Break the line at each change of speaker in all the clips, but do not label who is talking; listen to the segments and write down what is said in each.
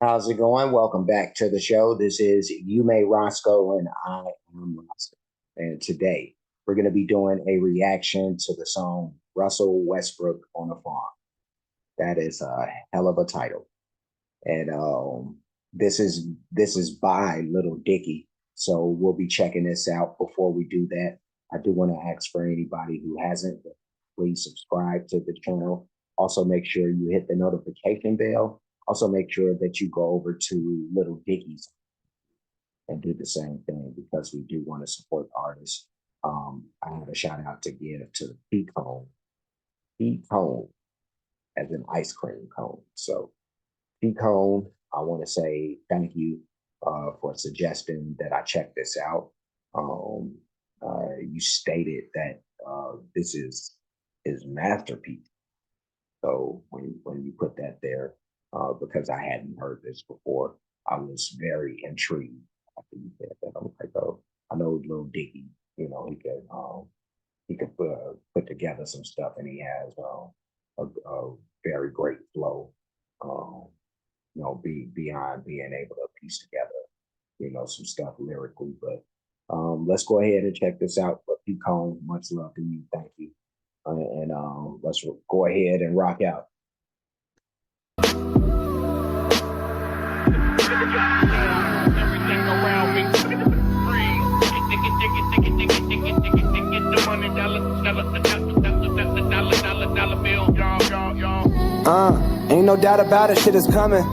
How's it going? Welcome back to the show. This is You May Roscoe, and I am Roscoe. And today we're going to be doing a reaction to the song Russell Westbrook on a Farm. That is a hell of a title. And this is by Little Dicky. So we'll be checking this out. Before we do that, I do want to ask for anybody who hasn't, please subscribe to the channel. Also, make sure you hit the notification bell. Also, make sure that you go over to Little Dicky's and do the same thing because we do want to support artists. I have a shout out to give to Pete Cone as an ice cream cone. So Cone, I want to say thank you for suggesting that I check this out. Um, you stated that this is his masterpiece. So when you put that there, because I hadn't heard this before, I was very intrigued after you said that. I'm like, oh, I know Lil Dicky, he could put together some stuff, and he has a very great flow. Um, be beyond being able to piece together, some stuff lyrically. But let's go ahead and check this out. But P Cone, much love to you. Thank you. And let's go ahead and rock out. Everything around me free.
Ain't no doubt about it, shit is coming.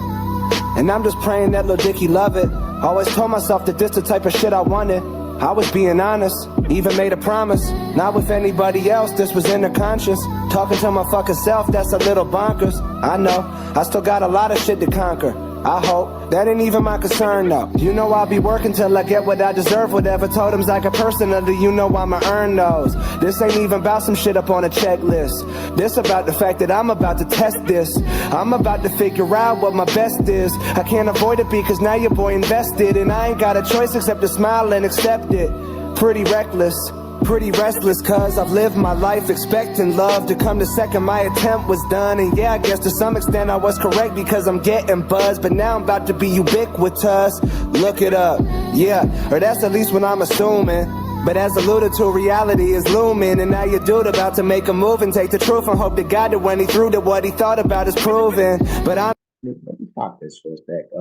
And I'm just praying that Lil Dicky love it. Always told myself that this the type of shit I wanted. I was being honest, even made a promise. Not with anybody else, this was inner conscious. Talking to my fucking self, that's a little bonkers. I know, I still got a lot of shit to conquer. I hope, that ain't even my concern though. You know I'll be working till I get what I deserve. Whatever totem's like a personally, you know I'ma earn those. This ain't even about some shit up on a checklist. This about the fact that I'm about to test this. I'm about to figure out what my best is. I can't avoid it because now your boy invested. And I ain't got a choice except to smile and accept it. Pretty reckless, pretty restless, cause I've lived my life expecting love to come the second my attempt was done. And yeah, I guess to some extent I was correct because I'm getting buzzed. But now I'm about to be ubiquitous. Look it up, yeah, or that's at least what I'm assuming. But as alluded to, reality is looming. And now your dude about to make a move and take the truth and hope to God that when he threw that what he thought about is proven. But I'm...
Let me pop this for a sec.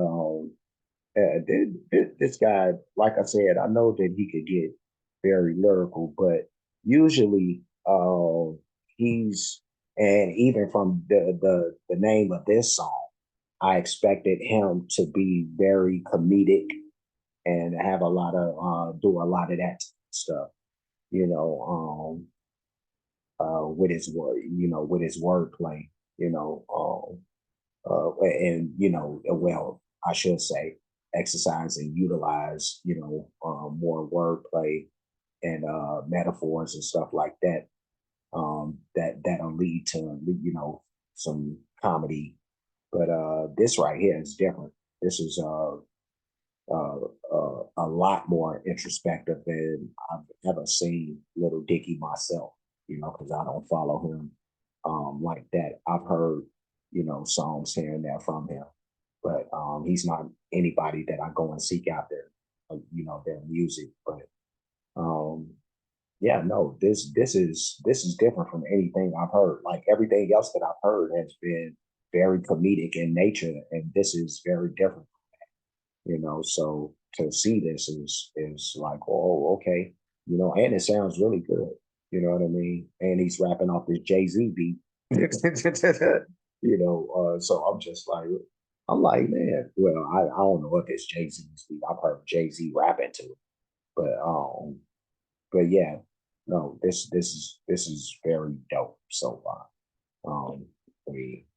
This guy, like I said, I know that he could get very lyrical, but usually he's, and even from the name of this song, I expected him to be very comedic and have a lot of do a lot of that stuff, you know, with his word, with his wordplay, and well, I should say, exercise and utilize, more wordplay and metaphors and stuff like that. That'll lead to some comedy. But this right here is different. This is a lot more introspective than I've ever seen Little Dicky myself. Because I don't follow him like that. I've heard songs here and there from him, but he's not anybody that I go and seek out their music. But um, yeah, no, this is different from anything I've heard. Like everything else that I've heard has been very comedic in nature, and this is very different. So to see this is like, oh, okay, and it sounds really good. You know what I mean? And he's rapping off this Jay-Z beat. So I'm like, man, well, I don't know if it's Jay-Z's beat. I've heard Jay-Z rapping to it, but yeah, no, this is very dope so far. We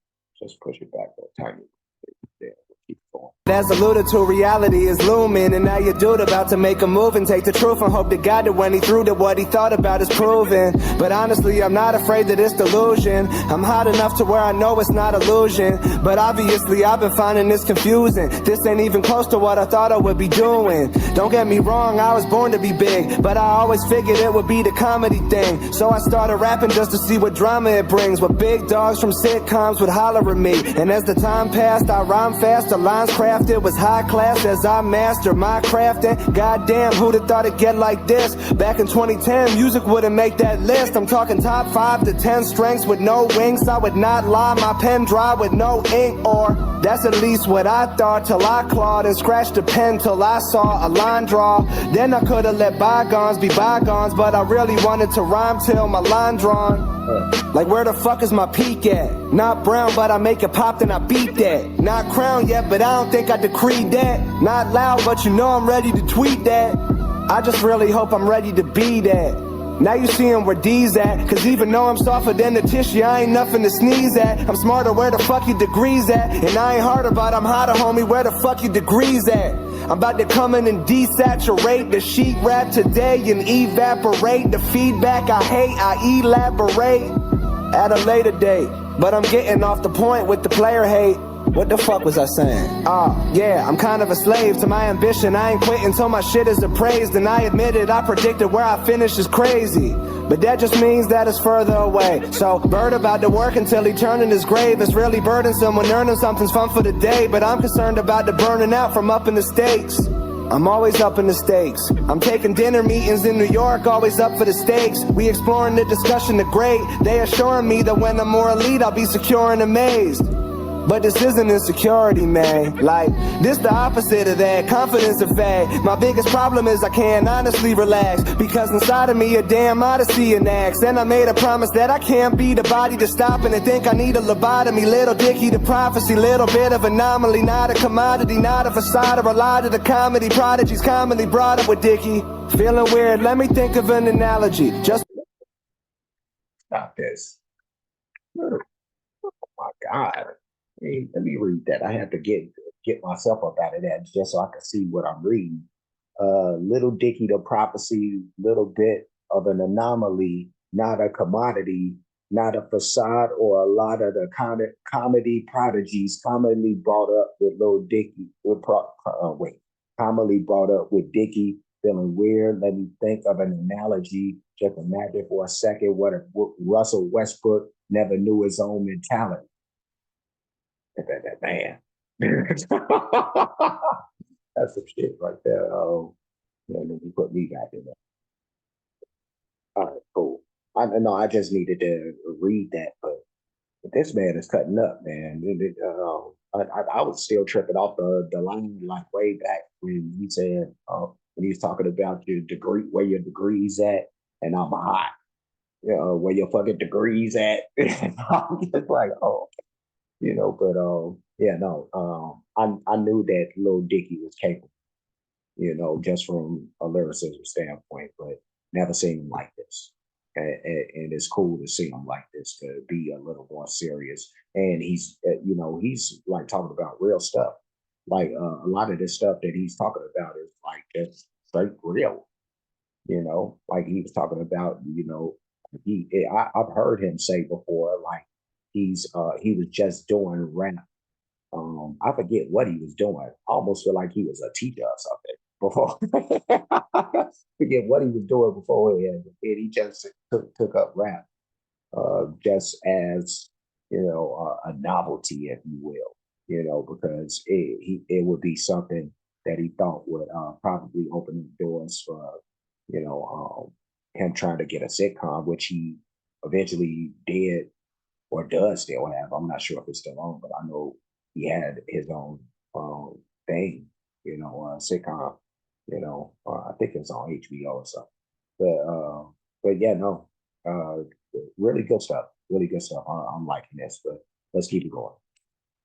just push it back a tiny bit there. Keep going.
As alluded to, reality is looming, and now your dude about to make a move and take the truth and hope to God that when he threw that what he thought about is proven. But honestly, I'm not afraid that it's delusion. I'm hot enough to where I know it's not illusion, but obviously I've been finding this confusing. This ain't even close to what I thought I would be doing. Don't get me wrong, I was born to be big, but I always figured it would be the comedy thing. So I started rapping just to see what drama it brings, what big dogs from sitcoms would holler at me. And as the time passed, I rhymed fast, the lines crafted was high class as I mastered my crafting. Goddamn, who'd have thought it'd get like this? Back in 2010, music wouldn't make that list. I'm talking top 5 to 10 strengths with no wings. I would not lie, my pen dry with no ink, or that's at least what I thought, till I clawed and scratched the pen till I saw a line draw. Then I could've let bygones be bygones, but I really wanted to rhyme till my line drawn. Like where the fuck is my peak at? Not brown, but I make it pop, then I beat that. Not crowned yet, but I don't think I decreed that. Not loud, but you know I'm ready to tweet that. I just really hope I'm ready to be that. Now you seeing where D's at, cause even though I'm softer than the tissue, I ain't nothing to sneeze at. I'm smarter, where the fuck your degrees at? And I ain't harder, but I'm hotter, homie, where the fuck your degrees at? I'm about to come in and desaturate the sheet rap today and evaporate the feedback I hate. I elaborate at a later date, but I'm getting off the point with the player hate. What the fuck was I saying? Yeah, I'm kind of a slave to my ambition. I ain't quitting till my shit is appraised, and I admit it, I predicted where I finish is crazy, but that just means that it's further away. So Bird about to work until he turn in his grave. It's really burdensome when earning something's fun for the day, but I'm concerned about the burning out from up in the States. I'm always up in the stakes. I'm taking dinner meetings in New York, always up for the stakes. We exploring the discussion, the great. They assuring me that when I'm more elite, I'll be secure and amazed. But this isn't insecurity, man. Like, this the opposite of that. Confidence and fad. My biggest problem is I can't honestly relax, because inside of me a damn odyssey enacts. And I made a promise that I can't be the body to stop and think I need a lobotomy. Little Dicky, the prophecy, little bit of anomaly. Not a commodity, not a facade or a lie to the comedy. Prodigies commonly brought up with Dicky. Feeling weird, let me think of an analogy. Just
Stop this. Oh my God. Hey, let me read that. I have to get myself up out of that just so I can see what I'm reading. Little Dicky, the prophecy, little bit of an anomaly, not a commodity, not a facade or a lot of the comedy prodigies commonly brought up with Lil Dicky. Commonly brought up with Dicky. Feeling weird. Let me think of an analogy. Just imagine for a second what if Russell Westbrook never knew his own mentality. That man. That's some shit right there. Let me put me back in there. All right, cool. I just needed to read that, but this man is cutting up, man. I was still tripping off the line like way back when he said when he was talking about your degree, where your degrees at, and I'm hot. Where your fucking degrees at. I'm just like, oh. But I knew that Lil Dicky was capable, just from a lyricism standpoint, but never seen him like this. And it's cool to see him like this, to be a little more serious. And he's like talking about real stuff. Like a lot of this stuff that he's talking about is like just straight real, like he was talking about, I've heard him say before, like, he was just doing rap. I forget what he was doing. I almost feel like he was a teacher or something before. Forget what he was doing beforehand. And he just took up rap, just as a novelty, if you will. Because it would be something that he thought would probably open the doors for him trying to get a sitcom, which he eventually did. Or does still have. I'm not sure if it's still on, but I know he had his own thing, sitcom. I think it's on HBO or something. But yeah, no, really good stuff. Really good stuff. I'm liking this, but let's keep it going.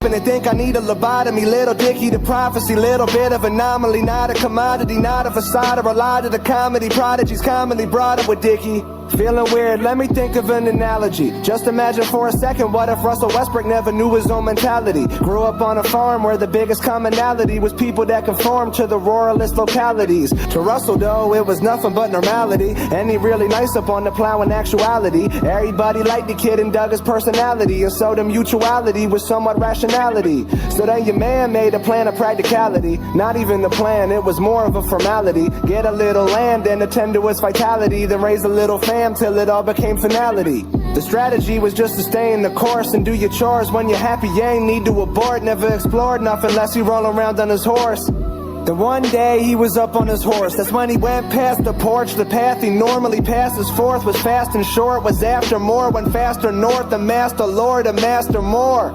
And think I need a lobotomy. Little Dicky, the prophecy, little bit of anomaly, not a commodity, not a facade or a lie to the comedy. Prodigies commonly brought up with Dicky. Feeling weird, let me think of an analogy. Just imagine for a second, what if Russell Westbrook never knew his own mentality? Grew up on a farm where the biggest commonality was people that conformed to the ruralist localities. To Russell though, it was nothing but normality. And he really nice up on the plow in actuality. Everybody liked the kid and dug his personality. And so the mutuality was somewhat rationality. So then your man made a plan of practicality. Not even a plan, it was more of a formality. Get a little land and attend to its vitality. Then raise a little family till it all became finality. The strategy was just to stay in the course and do your chores. When you're happy, you ain't need to abort. Never explored nothing unless he roll around on his horse. Then one day he was up on his horse. That's when he went past the porch. The path he normally passes forth was fast and short. Was after more, went faster north. The master lord, a master more.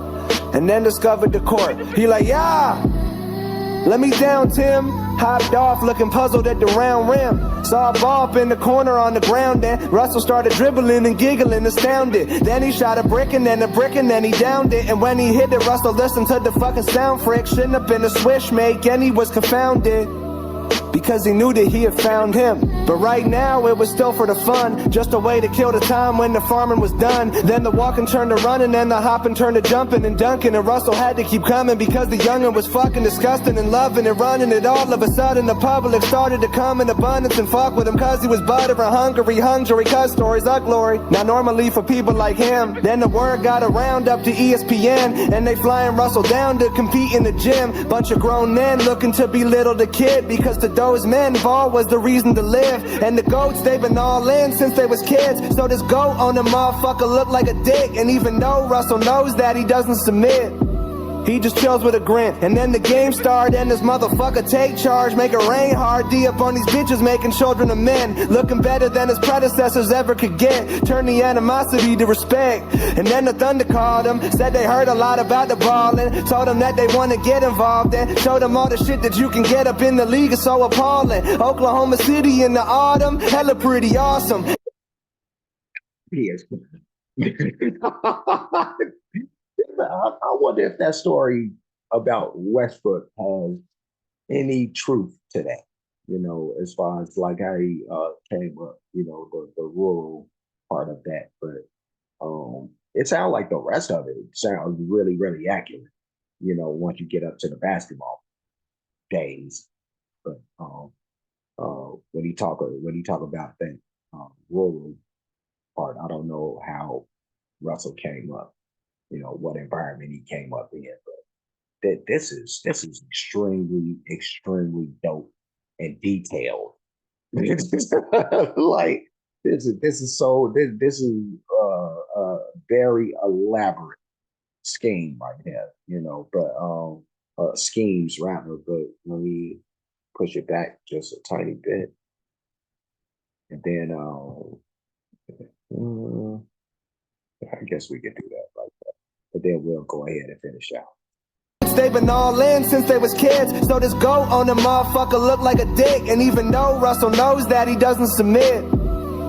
And then discovered the court. He like, yeah, let me down, Tim. Hopped off, looking puzzled at the round rim. Saw a ball up in the corner on the ground. Then Russell started dribbling and giggling, astounded. Then he shot a brick and then a brick and then he downed it. And when he hit it, Russell listened to the fucking sound frick. Shouldn't have been a swish make, and he was confounded. Because he knew that he had found him. But right now it was still for the fun. Just a way to kill the time when the farming was done. Then the walking turned to running and the hopping turned to jumping and dunking. And Russell had to keep coming because the youngin' was fucking disgusting and loving and running it. All of a sudden the public started to come in abundance and fuck with him cause he was butter and hungry cause stories are glory. Now normally for people like him, then the word got around up to ESPN and they flying Russell down to compete in the gym. Bunch of grown men looking to belittle the kid because to those men, ball was the reason to live. And the goats, they've been all in since they was kids. So this goat on the motherfucker look like a dick. And even though Russell knows that, he doesn't submit. He just chills with a grin. And then the game started and this motherfucker take charge. Make it rain hard, D up on these bitches, making children of men. Looking better than his predecessors ever could get. Turn the animosity to respect. And then the Thunder called him, said they heard a lot about the ballin'. Told him that they wanna get involved and showed him all the shit that you can get up in the league is so appalling. Oklahoma City in the autumn, hella pretty awesome.
Yes. I wonder if that story about Westbrook has any truth to that, as far as like how he came up, the rural part of that. But it sounds like the rest of it sounds really, really accurate, once you get up to the basketball days. But when he talk about that rural part, I don't know how Russell came up. What environment he came up in, but that this is extremely, extremely dope and detailed. Like this is a very elaborate scheme right here, but schemes rather. But let me push it back just a tiny bit, and then I guess we could do that right there. But then we'll go ahead and finish out.
They've been all in since they was kids. So this goat on the motherfucker look like a dick. And even though Russell knows that, he doesn't submit.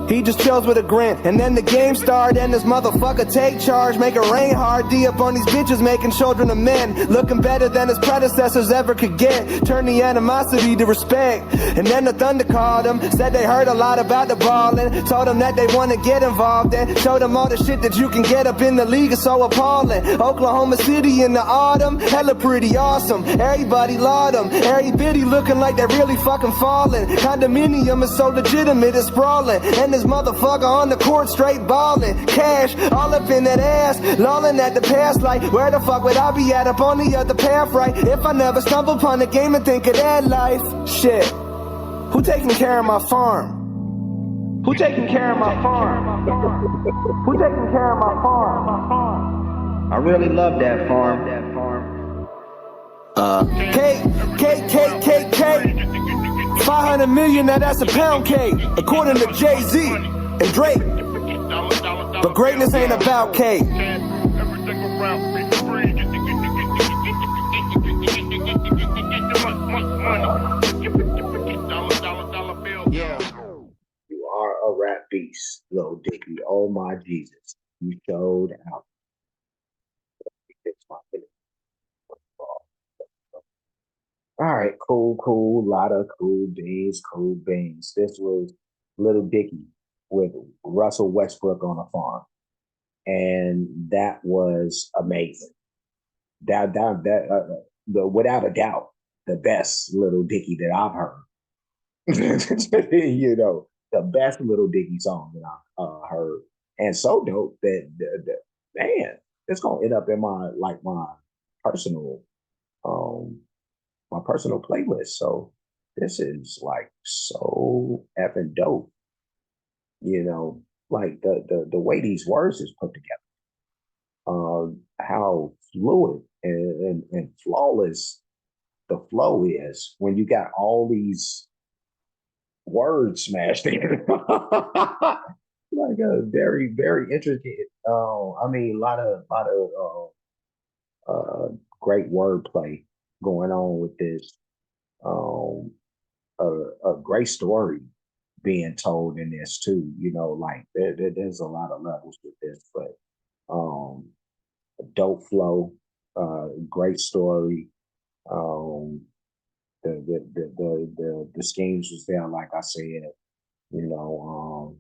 He just chills with a grin. And then the game started and this motherfucker take charge. Make it rain hard, D up on these bitches, making children of men. Looking better than his predecessors ever could get. Turn the animosity to respect. And then the Thunder called him, said they heard a lot about the ballin'. Told him that they wanna get involved and showed him all the shit that you can get up in the league is so appalling. Oklahoma City in the autumn, hella pretty awesome. Everybody laud him, every bitty looking like they're really fucking falling. Condominium is so legitimate, it's sprawling. And this motherfucker on the court straight ballin'. Cash all up in that ass, lolling at the past like where the fuck would I be at up on the other path, right? If I never stumble upon the game and think of that life. Shit, who taking care of my farm? Who taking care of my farm? Who taking care of my farm? I really love that farm. K. 500 million, now that's a pound cake, according to Jay-Z and Drake. But greatness ain't about cake.
You are a rap beast, Lil Dicky. Oh my Jesus. You showed out. All right, cool. Lot of cool beans. This was Lil Dicky with Russell Westbrook on a farm, and that was amazing. The without a doubt the best Little Dicky that I've heard. You know, the best Little Dicky song that I heard, and so dope that man, it's gonna end up in personal um my personal playlist. So this is like so effing dope. You know, like the way these words is put together, how fluid and flawless the flow is when you got all these words smashed in. Like a very intricate. I mean, a lot of great wordplay going on with this. Um, a great story being told in this too. You know, like there's a lot of levels with this, but um, a dope flow, great story. Um, the schemes was there, like I said. You know,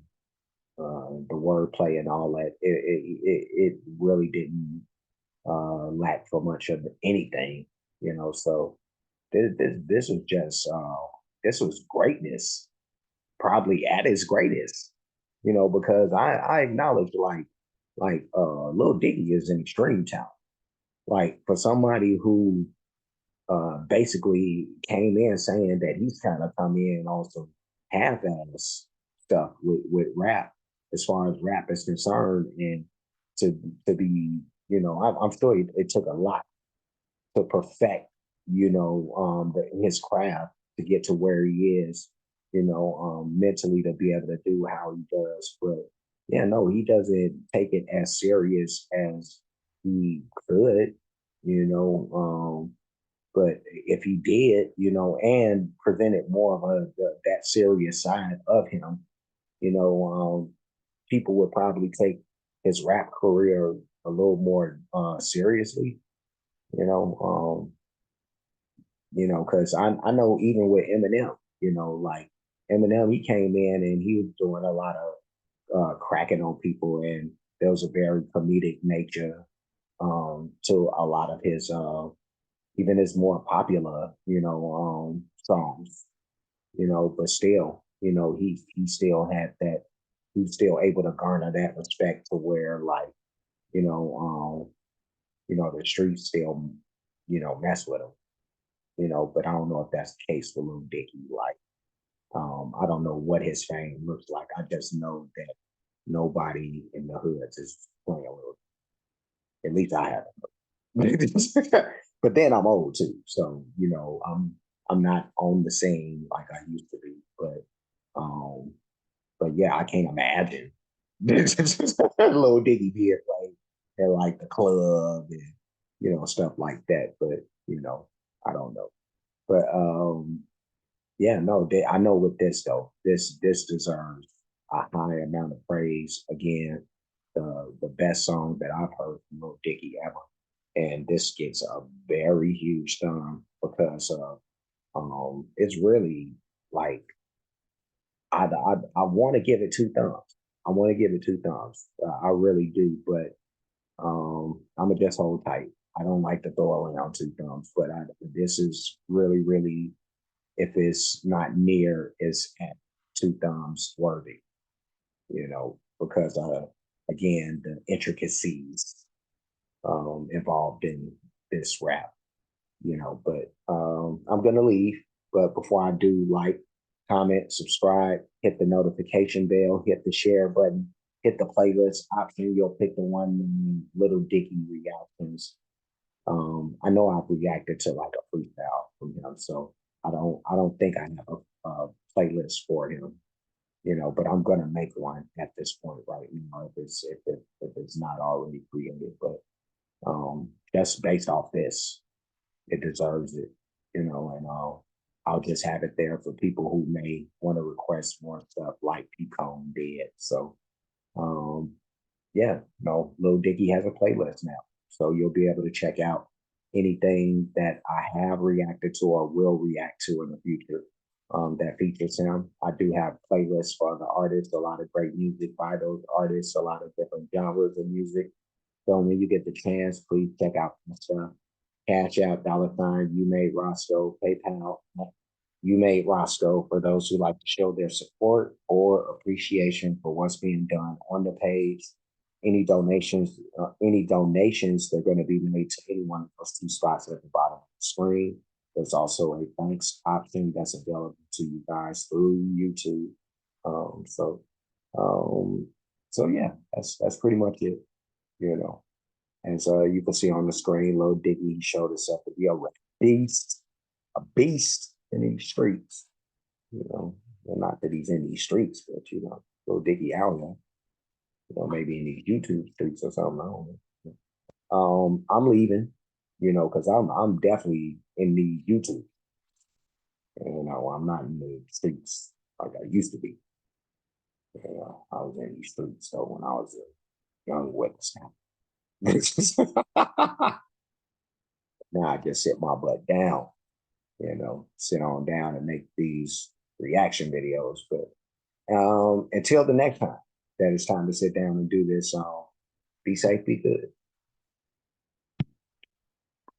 the wordplay and all that. It really didn't lack for much of anything. You know, so this was just this was greatness, probably at its greatest. You know, because I acknowledge Lil Dicky is an extreme talent. Like for somebody who basically came in saying that he's kind of come in on some half-ass stuff with rap, as far as rap is concerned, and to to be, you know, I'm sure it took a lot to perfect, you know, his craft to get to where he is, you know, mentally to be able to do how he does. But yeah, no, he doesn't take it as serious as he could, you know. But if he did, you know, and presented more of that serious side of him, you know, people would probably take his rap career a little more seriously, you know. Because I know even with Eminem, you know, like Eminem, he came in and he was doing a lot of cracking on people, and there was a very comedic nature to a lot of his even his more popular, you know, songs, you know, but still, you know, he still had that, he's still able to garner that respect to where like, you know, the streets still, you know, mess with him, you know, but I don't know if that's the case for Lil Dicky. Like, I don't know what his fame looks like. I just know that nobody in the hoods is playing Lil. At least I haven't. But then I'm old too, so you know I'm not on the scene like I used to be. Um, but yeah, I can't imagine Lil Dicky being like at like the club and you know stuff like that. But you know, I don't know. But yeah, no, I know with this though, this deserves a high amount of praise. Again, the best song that I've heard from Lil Dicky ever, and this gets a very huge thumb because it's really like I want to give it two thumbs. I want to give it two thumbs. I really do, but I'm gonna just hold tight. I don't like to throw around two thumbs, but this is really, if it's not near, is at two thumbs worthy. You know, because again, the intricacies involved in this rap, you know, but I'm gonna leave. But before I do, like, comment, subscribe, hit the notification bell, hit the share button, hit the playlist option. You'll pick the one Little Dicky reactions. I know I've reacted to like a freestyle from him, so I don't think I have a playlist for him, you know, but I'm gonna make one at this point right now if it's not already created. But just based off this, it deserves it, you know, and I'll just have it there for people who may want to request more stuff like Pcone did. So um yeah, no, Lil Dicky has a playlist now. So you'll be able to check out anything that I have reacted to or will react to in the future. that features him. I do have playlists for other artists, a lot of great music by those artists, a lot of different genres of music. So when you get the chance, please check out my stuff. Cash App, $ you made Roscoe, PayPal, you made Roscoe for those who like to show their support or appreciation for what's being done on the page. Any donations, they're going to be made to any one of those two spots at the bottom of the screen. There's also a thanks option that's available to you guys through YouTube. Um, so, um, so yeah, that's pretty much it. You know, as you can see on the screen, Lil Dicky showed himself to be a beast in these streets. You know, well, not that he's in these streets, but Lil Dicky out here. Maybe in these YouTube streets or something. I don't know. I'm leaving, because I'm definitely in the YouTube. I'm not in the streets like I used to be. I was in these streets though when I was a young whippersnapper. Now I just sit my butt down, sit on down and make these reaction videos. But until the next time that it's time to sit down and do this, be safe, be good.